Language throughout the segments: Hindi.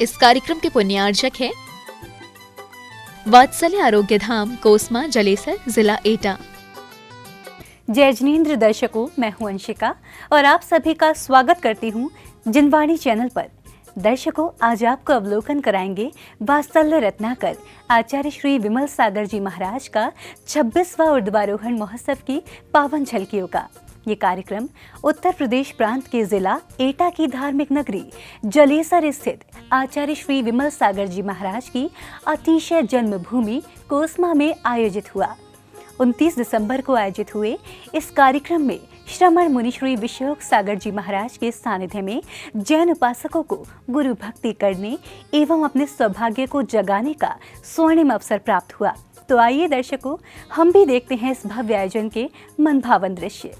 इस कार्यक्रम के पुण्यार्जक है वात्सल्य आरोग्य धाम, कोसमा, जलेसर, जिला एटा। जय जिनेंद्र दर्शकों, मैं हूं अंशिका और आप सभी का स्वागत करती हूं जिनवाणी चैनल पर। दर्शकों, आज आपको अवलोकन कराएंगे वात्सल्य रत्नाकर आचार्य श्री विमल सागर जी महाराज का 26वां ऊर्ध्वारोहण महोत्सव की पावन झलकियों का। ये कार्यक्रम उत्तर प्रदेश प्रांत के जिला एटा की धार्मिक नगरी जलेसर स्थित आचार्य श्री विमल सागर जी महाराज की अतिशय जन्मभूमि कोसमा में आयोजित हुआ। 29 दिसंबर को आयोजित हुए इस कार्यक्रम में श्रमण मुनि श्री विशोक सागर जी महाराज के सानिध्य में जैन उपासकों को गुरु भक्ति करने एवं अपने सौभाग्य को जगाने का स्वर्णिम अवसर प्राप्त हुआ। तो आइए दर्शकों, हम भी देखते हैं इस भव्य आयोजन के मनभावन दृश्य।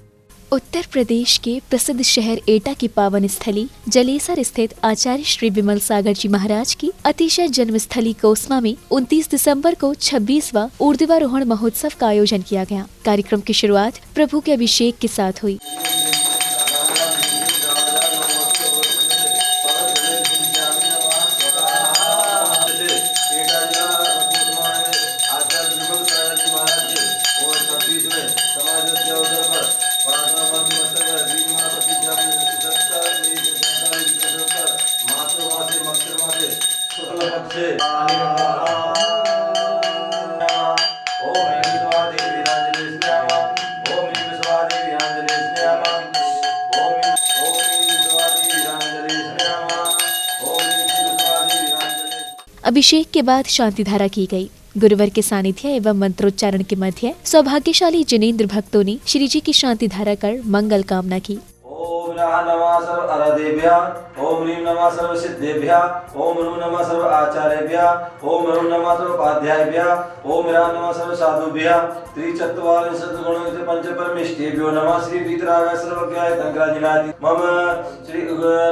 उत्तर प्रदेश के प्रसिद्ध शहर एटा की पावन स्थली जलेसर स्थित आचार्य श्री विमल सागर जी महाराज की अतिशय जन्मस्थली कोसमा में 29 दिसंबर को 26वां ऊर्ध्वारोहण महोत्सव का आयोजन किया गया। कार्यक्रम की शुरुआत प्रभु के अभिषेक के साथ हुई। अभिषेक के बाद शांति धारा की गई। गुरुवर के सानिध्य एवं मंत्रोच्चारण के मध्य सौभाग्यशाली जिनेंद्र भक्तों ने श्री जी की शांति धारा कर मंगल कामना की। ओम नमः सर्व अरदेभ्यः, ओम ह्रीं नमः सर्व सिद्धेभ्यः, ओम ह्रूं नमः सर्व आचार्येभ्यः, ओम ह्रूं नमः सर्व उपाध्यायेभ्यः, ओम ह्रां नमः सर्व साधुभ्यः, त्रिचत्वारिंशत् गुणयुक्त पंच परमेष्ठेभ्यो नमः। श्री वीतरागाय सर्वज्ञाय तंत्राजिनादि मम श्री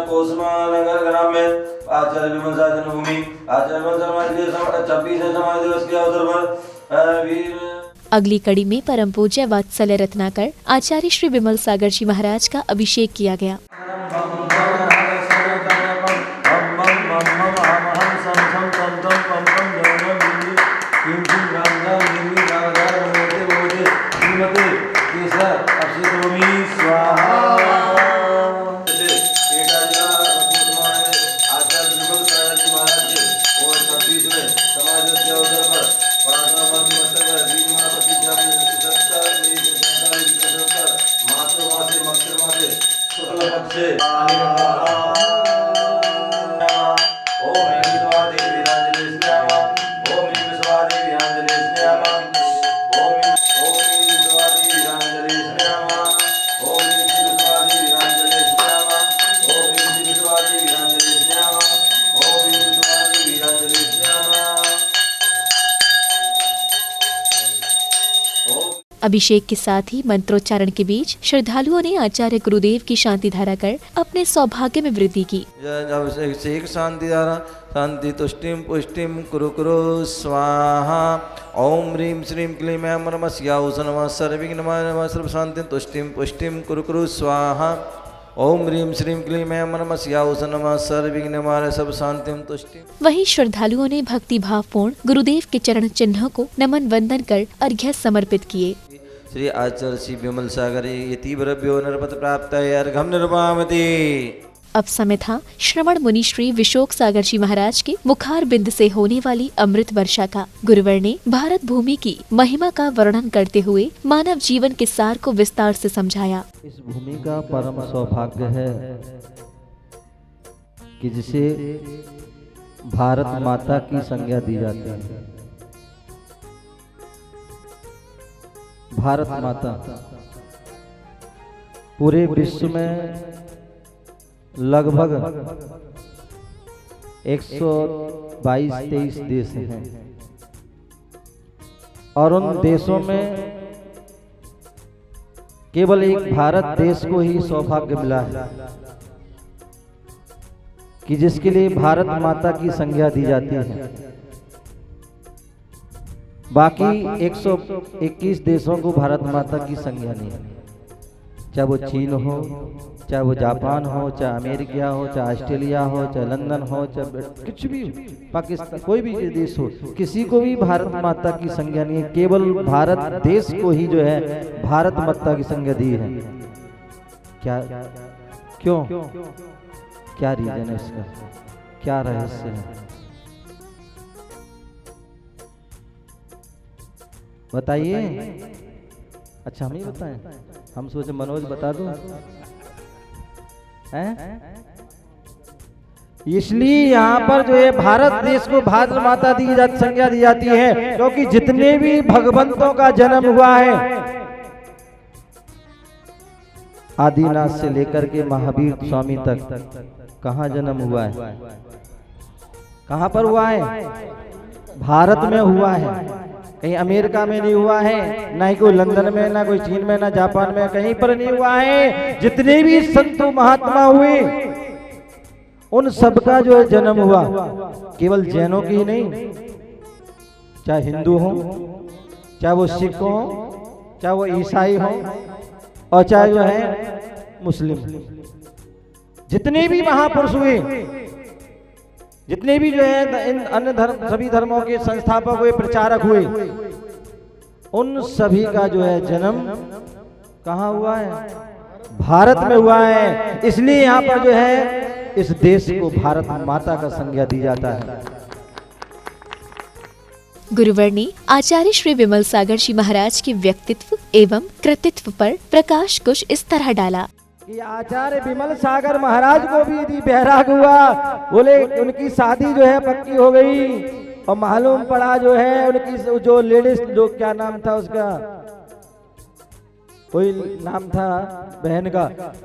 कोसमा नगर ग्राम में आचार्य विमल सागर जन्मभूमि आचार्य विमल समाज के 26वें समाज दिवस के अवसर पर वीर। अगली कड़ी में परम पूज्य वात्सल्य रत्नाकर आचार्य श्री विमल सागर जी महाराज का अभिषेक किया गया। अभिषेक के साथ ही मंत्रोच्चारण के बीच श्रद्धालुओं ने आचार्य गुरुदेव की शांति धारा कर अपने सौभाग्य में वृद्धि की। अभिषेक शांति धारा शांति तुष्टिम पुष्टिम कुरु कुरु स्वाहा। ओम ह्रीं श्रीं क्लीं ऐं नमः स्याहुष नमः सर्वविघ्नमय नमः सर्व शांति तुष्टिम पुष्टिम कुरु कुरु स्वाहा। ओम ह्रीं श्रीं क्लीं ऐं नमः स्याहुष नमः सर्वविघ्नमय सर्व शांति तुष्टिम। वहीं श्रद्धालुओं ने भक्ति भाव पूर्ण गुरुदेव के चरण चिन्हों को नमन वंदन कर अर्घ्य समर्पित किए। श्री आचार्य श्री विमल सागर यतिभ्यो नरपत प्राप्त अर्घ्यं निर्वामति। अब समय था श्रमण मुनि श्री विशोक सागर जी महाराज के मुखार बिंद से होने वाली अमृत वर्षा का। गुरुवर ने भारत भूमि की महिमा का वर्णन करते हुए मानव जीवन के सार को विस्तार से समझाया। इस भूमि का परम सौभाग्य है कि जिसे भारत माता की संज्ञा दी जाती है। भारत माता पूरे विश्व में लगभग 122-23 देश हैं और उन देशों में केवल एक भारत देश को ही सौभाग्य मिला है कि जिसके लिए भारत माता की संज्ञा दी जाती है। बाकी 121 देशों को भारत माता की संज्ञा नहीं है। चाहे वो चीन हो, चाहे वो जापान हो, चाहे अमेरिका हो, चाहे ऑस्ट्रेलिया हो, चाहे लंदन हो, चाहे कुछ भी पाकिस्तान, कोई भी देश हो, किसी को भी भारत माता की संज्ञा नहीं है। केवल भारत देश को ही जो है भारत माता की संज्ञा दी है। क्या, क्यों, क्या रीजन है इसका, क्या रहस्य है, बताइए। अच्छा हम ही बताएं, हम सोचे मनोज बता दो हैं? इसलिए यहाँ पर जो है भारत देश को भारत माता दी जाती, संज्ञा दी जाती है, क्योंकि जितने भी भगवंतों का जन्म हुआ है, आदिनाथ से लेकर के महावीर स्वामी तक कहाँ जन्म हुआ है, कहाँ पर हुआ है? भारत में हुआ है। कहीं अमेरिका में नहीं हुआ है, ना ही कोई लंदन में, ना कोई चीन में, ना जापान में, कहीं पर नहीं हुआ है। जितने भी संतों महात्मा हुए उन सबका जो है जन्म हुआ, केवल जैनों की ही नहीं, चाहे हिंदू हो, चाहे वो सिख हो, चाहे वो ईसाई हो, और चाहे जो है मुस्लिम, जितने भी महापुरुष हुए, जितने भी जो है इन अन्य धर्म, सभी धर्मों के संस्थापक हुए, प्रचारक हुए, उन सभी का जो है जन्म कहाँ हुआ है? भारत में हुआ है। इसलिए यहाँ पर जो है इस देश को भारत माता का संज्ञा दी जाता है। गुरुवर ने आचार्य श्री विमल सागर जी महाराज के व्यक्तित्व एवं कृतित्व पर प्रकाश कुछ इस तरह डाला कि आचार्य विमल सागर महाराज को भी यदि बैराग हुआ, बोले उनकी शादी जो है पक्की हो गई, और मालूम पड़ा जो है उनकी जो लेडीज, जो क्या नाम था उसका, कोई नाम था बहन का,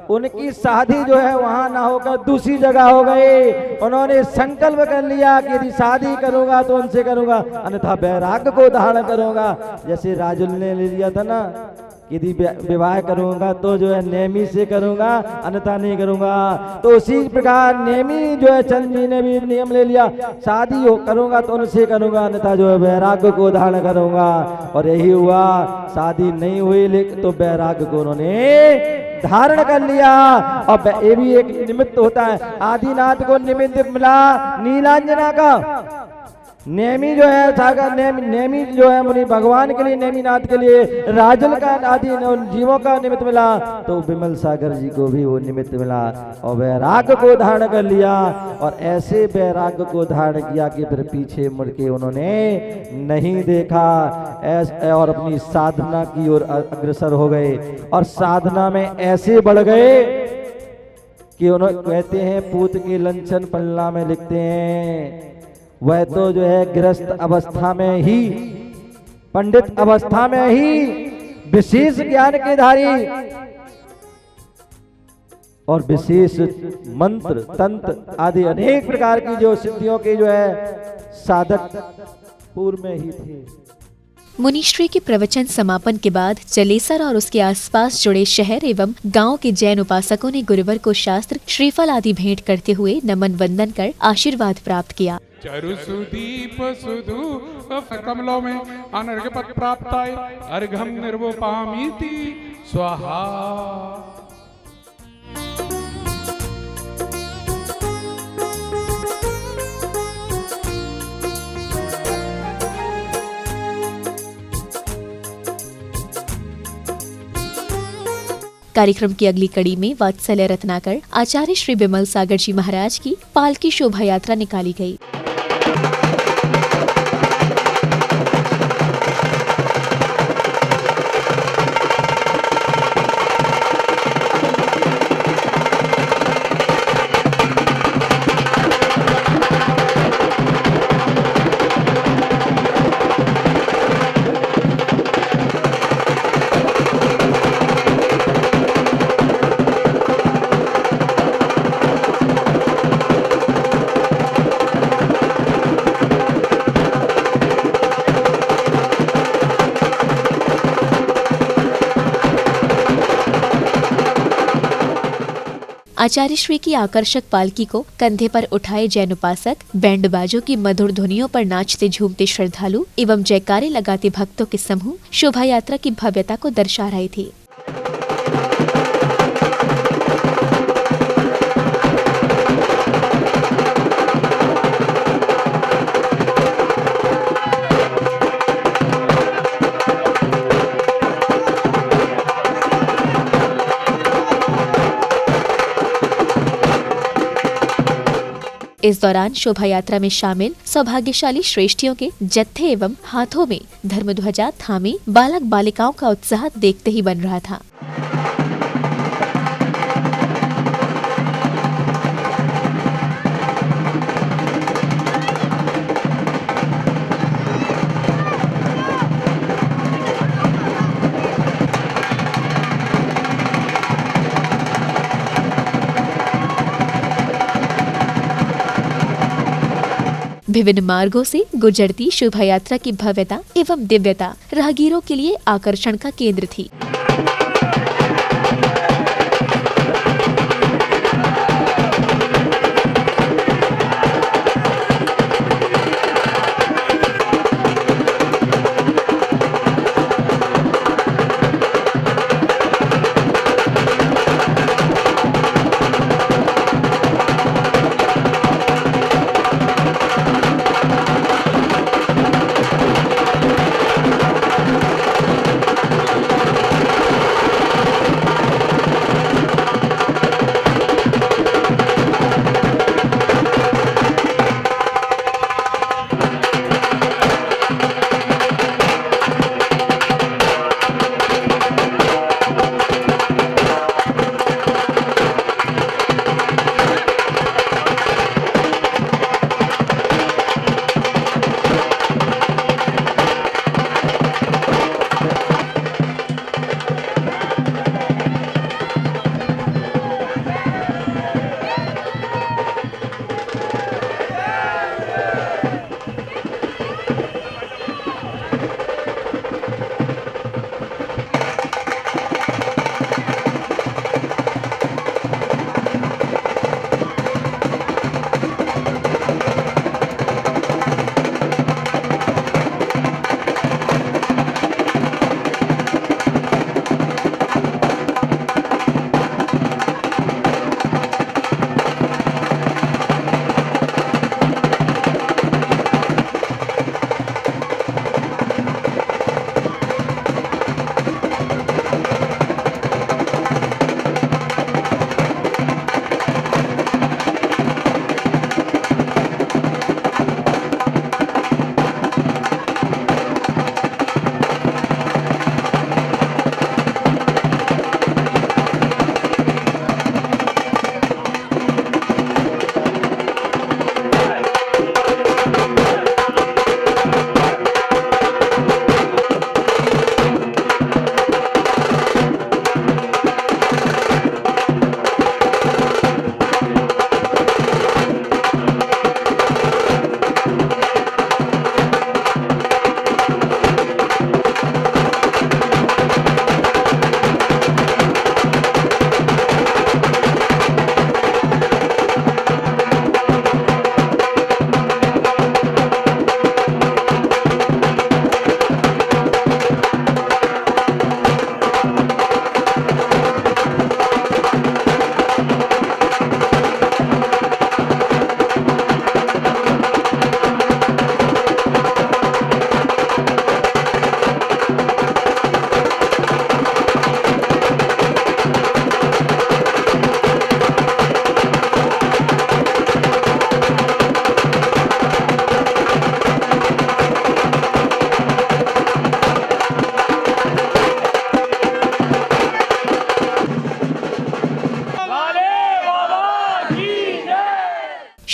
उनकी शादी जो है वहां ना होकर दूसरी जगह हो गई। उन्होंने संकल्प कर लिया कि यदि शादी करूंगा तो उनसे करूंगा, अन्यथा बैराग को धारण करूंगा। जैसे राजुल ने ले लिया था ना, यदि विवाह करूंगा तो जो है नेमी से करूंगा, अन्यथा नहीं करूंगा। तो उसी प्रकार नेमी जो है चंद जी ने भी नियम ले लिया, शादी हो करूंगा तो उनसे करूंगा, अन्यथा जो है वैराग्य को धारण करूंगा। और यही हुआ, शादी नहीं हुई लेकिन तो वैराग्य को उन्होंने धारण कर लिया। और ये भी एक निमित्त होता है, आदिनाथ को निमित्त मिला नीलांजना का, नेमी जो है सागर, नेमी जो है मुनि भगवान के लिए, नेमीनाथ के लिए राजल का आदि जीवों का निमित्त मिला, तो विमल सागर जी को भी वो निमित्त मिला और वैराग्य को धारण कर लिया। और ऐसे वैराग्य को धारण किया कि फिर पीछे मुड़ के उन्होंने नहीं देखा, और अपनी साधना की ओर अग्रसर हो गए। और साधना में ऐसे बढ़ गए कि उन्होंने, कहते हैं पूत के लंचन पल्ला में लिखते हैं, वह तो जो है गृहस्थ अवस्था में ही, पंडित अवस्था में ही विशेष ज्ञान के धारी और विशेष मंत्र तंत्र आदि अनेक प्रकार की जो सिद्धियों के जो है साधक पूर्व में ही थे। मुनिश्री के प्रवचन समापन के बाद जलेसर और उसके आसपास जुड़े शहर एवं गांव के जैन उपासकों ने गुरुवर को शास्त्र, श्रीफल आदि भेंट करते हुए नमन वंदन कर आशीर्वाद प्राप्त किया। चरु सुदीप सुदू कमलों में अनर्घ पद प्राप्त आए, अर्घम निर्वोपामीति स्वाहा। कार्यक्रम की अगली कड़ी में वात्सल्य रत्नाकर आचार्य श्री विमल सागर जी महाराज की पालकी शोभा यात्रा निकाली गई। आचार्य श्री की आकर्षक पालकी को कंधे पर उठाए जैन उपासक बैंड बाजों की मधुर ध्वनियों पर नाचते झूमते श्रद्धालु एवं जयकारे लगाते भक्तों के समूह शोभा यात्रा की भव्यता को दर्शा रहे थे। इस दौरान शोभा यात्रा में शामिल सौभाग्यशाली श्रेष्ठियों के जत्थे एवं हाथों में धर्मध्वजा थामे बालक बालिकाओं का उत्साह देखते ही बन रहा था। विभिन्न मार्गों से गुजरती शोभा यात्रा की भव्यता एवं दिव्यता राहगीरों के लिए आकर्षण का केंद्र थी।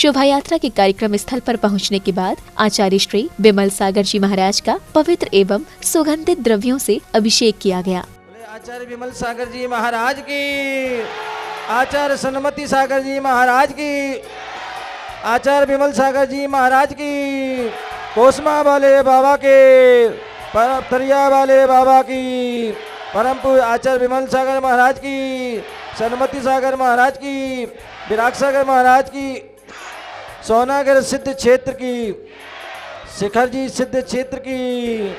शोभा यात्रा के कार्यक्रम स्थल पर पहुंचने के बाद आचार्य श्री बिमल सागर जी महाराज का पवित्र एवं सुगंधित द्रव्यों से अभिषेक किया गया। आचार्य बिमल सागर जी महाराज की, आचार्य सन्मति सागर जी महाराज की, आचार्य बिमल सागर जी महाराज की, कोसमा वाले बाबा के, परतरिया वाले बाबा की, परम पूज्य आचार्य बिमल सागर महाराज की, सन्मति सागर महाराज की, विराग सागर महाराज की, सोनागर सिद्ध क्षेत्र की, शिखर जी सिद्ध क्षेत्र की।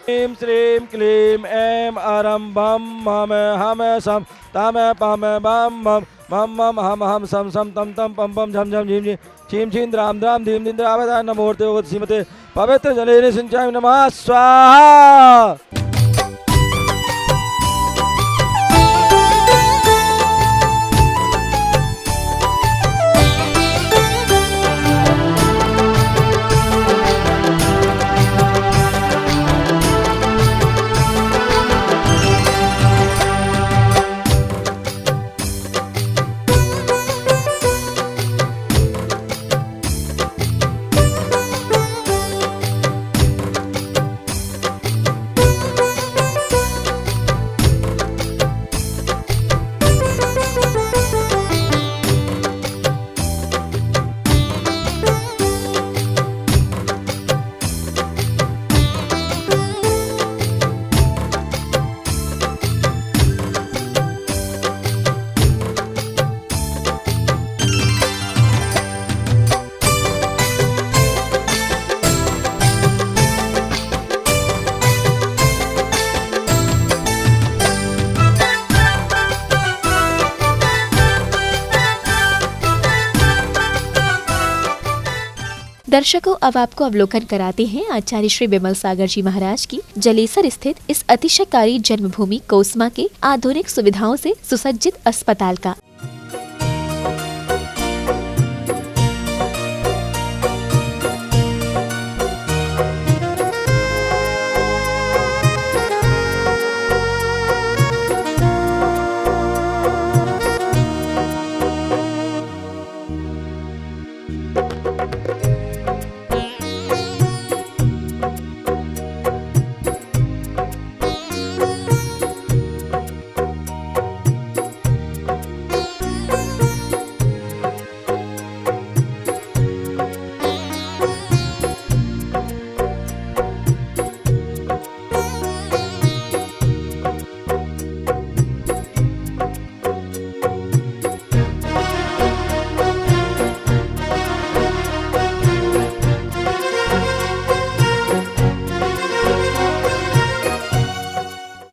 ऐं श्रीं क्लीं ऐं आरं बम हम सम तम पम बम बम मम हम सम सम तम तम पम पम झम झम झीम झीम छीम छीम द्राम द्राम धीम धीम द्रावदा नमोर्ते श्रीमते पवित्र जलेन सिंचामि नमः स्वाहा। दर्शकों, अब आपको अवलोकन कराते हैं आचार्य श्री विमल सागर जी महाराज की जलेसर स्थित इस अतिशयकारी जन्मभूमि कोसमा के आधुनिक सुविधाओं से सुसज्जित अस्पताल का।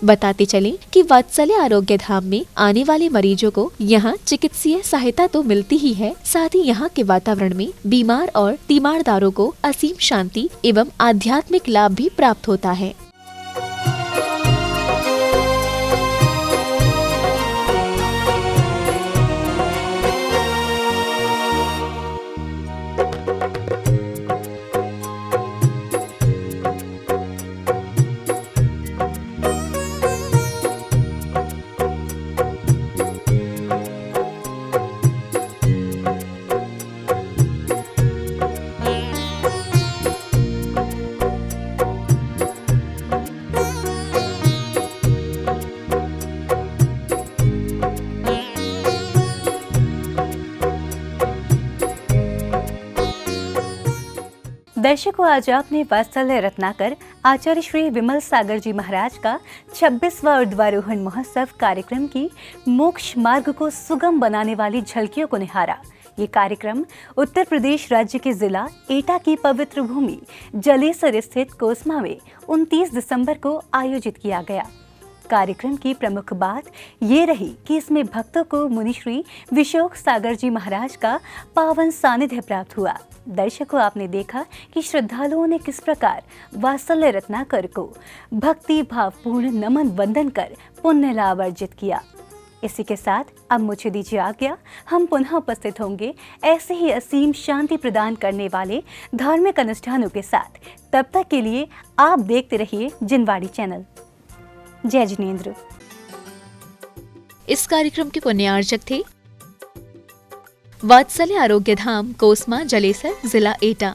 बताते चलें कि वात्सल्य आरोग्य धाम में आने वाले मरीजों को यहाँ चिकित्सीय सहायता तो मिलती ही है, साथ ही यहाँ के वातावरण में बीमार और तीमारदारों को असीम शांति एवं आध्यात्मिक लाभ भी प्राप्त होता है। दर्शकों, आज आपने वात्सल्य रत्नाकर आचार्य श्री विमल सागर जी महाराज का 26वां ऊर्ध्वारोहण महोत्सव कार्यक्रम की मोक्ष मार्ग को सुगम बनाने वाली झलकियों को निहारा। ये कार्यक्रम उत्तर प्रदेश राज्य के जिला एटा की पवित्र भूमि जलेसर स्थित कोसमा में 29 दिसंबर को आयोजित किया गया। कार्यक्रम की प्रमुख बात ये रही कि इसमें भक्तों को मुनिश्री विशोक सागर जी महाराज का पावन सानिध्य प्राप्त हुआ। दर्शकों, आपने देखा कि श्रद्धालुओं ने किस प्रकार वात्सल्य रत्नाकर को भक्ति भावपूर्ण नमन वंदन कर पुण्य लाभ अर्जित किया। इसी के साथ अब मुझे दीजिए आज्ञा। हम पुनः उपस्थित होंगे ऐसे ही असीम शांति प्रदान करने वाले धार्मिक अनुष्ठानों के साथ। तब तक के लिए आप देखते रहिए जिनवाणी चैनल। जय जिनेंद्र। इस कार्यक्रम के पुण्यार्चक थे वात्सल्य आरोग्य धाम, कोसमा, जलेसर, जिला एटा।